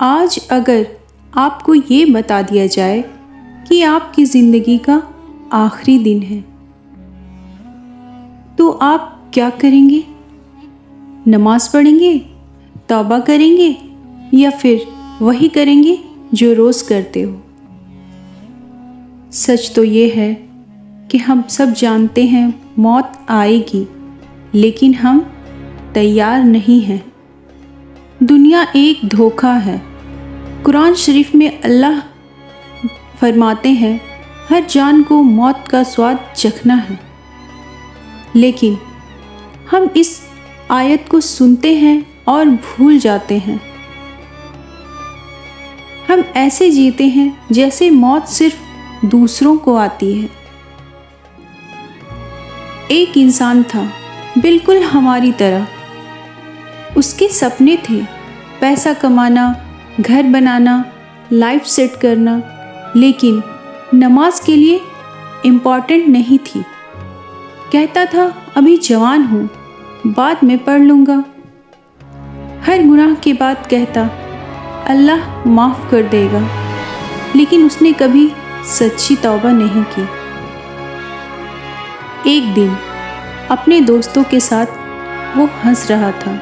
آج اگر آپ کو یہ بتا دیا جائے کہ آپ کی زندگی کا آخری دن ہے تو آپ کیا کریں گے؟ نماز پڑھیں گے، توبہ کریں گے یا پھر وہی کریں گے جو روز کرتے ہو؟ سچ تو یہ ہے کہ ہم سب جانتے ہیں موت آئے گی، لیکن ہم تیار نہیں ہیں۔ دنیا ایک دھوکہ ہے۔ قرآن شریف میں اللہ فرماتے ہیں ہر جان کو موت کا سواد چکھنا ہے، لیکن ہم اس آیت کو سنتے ہیں اور بھول جاتے ہیں۔ ہم ایسے جیتے ہیں جیسے موت صرف دوسروں کو آتی ہے۔ ایک انسان تھا بالکل ہماری طرح۔ اس کے سپنے تھے پیسہ کمانا، گھر بنانا، لائف سیٹ کرنا، لیکن نماز کے لیے امپورٹنٹ نہیں تھی۔ کہتا تھا ابھی جوان ہوں، بعد میں پڑھ لوں گا۔ ہر گناہ کے بعد کہتا اللہ معاف کر دے گا، لیکن اس نے کبھی سچی توبہ نہیں کی۔ ایک دن اپنے دوستوں کے ساتھ وہ ہنس رہا تھا،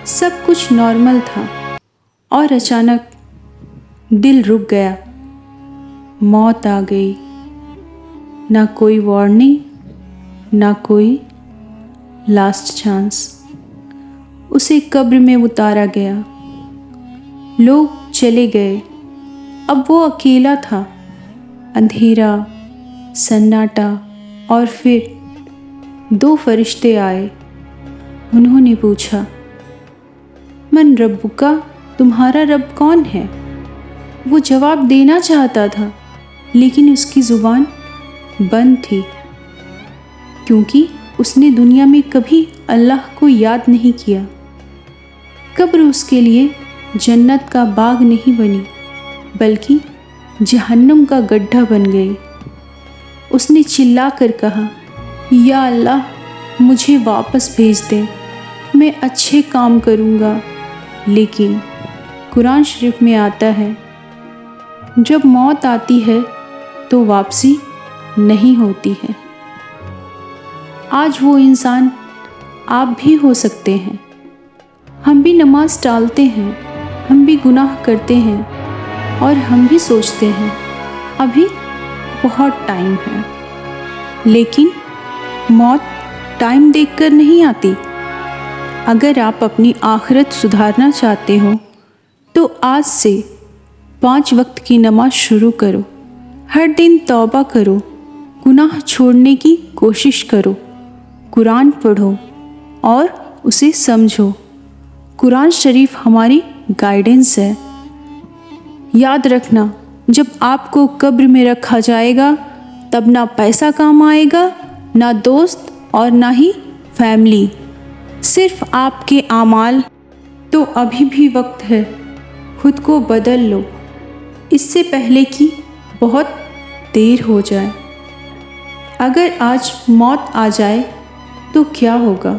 سب کچھ نارمل تھا، اور اچانک دل رک گیا۔ موت آ گئی، نہ کوئی وارننگ، نہ کوئی لاسٹ چانس۔ اسے قبر میں اتارا گیا، لوگ چلے گئے، اب وہ اکیلا تھا۔ اندھیرا، سناٹا، اور پھر 2 فرشتے آئے۔ انہوں نے پوچھا من ربکا، تمہارا رب کون ہے؟ وہ جواب دینا چاہتا تھا، لیکن اس کی زبان بند تھی، کیونکہ اس نے دنیا میں کبھی اللہ کو یاد نہیں کیا۔ قبر اس کے لیے جنت کا باغ نہیں بنی، بلکہ جہنم کا گڈھا بن گئی۔ اس نے چلا کر کہا یا اللہ، مجھے واپس بھیج دے، میں اچھے کام کروں گا۔ لیکن قرآن شریف میں آتا ہے جب موت آتی ہے تو واپسی نہیں ہوتی ہے۔ آج وہ انسان آپ بھی ہو سکتے ہیں۔ ہم بھی نماز ٹالتے ہیں، ہم بھی گناہ کرتے ہیں، اور ہم بھی سوچتے ہیں ابھی بہت ٹائم ہے۔ لیکن موت ٹائم دیکھ کر نہیں آتی۔ اگر آپ اپنی آخرت سدھارنا چاہتے ہو تو آج سے 5 وقت کی نماز شروع کرو، ہر دن توبہ کرو، گناہ چھوڑنے کی کوشش کرو، قرآن پڑھو اور اسے سمجھو۔ قرآن شریف ہماری گائیڈنس ہے۔ یاد رکھنا، جب آپ کو قبر میں رکھا جائے گا تب نہ پیسہ کام آئے گا، نہ دوست اور نہ ہی فیملی، صرف آپ کے اعمال۔ تو ابھی بھی وقت ہے، خود کو بدل لو، اس سے پہلے کہ بہت دیر ہو جائے۔ اگر آج موت آ جائے تو کیا ہوگا؟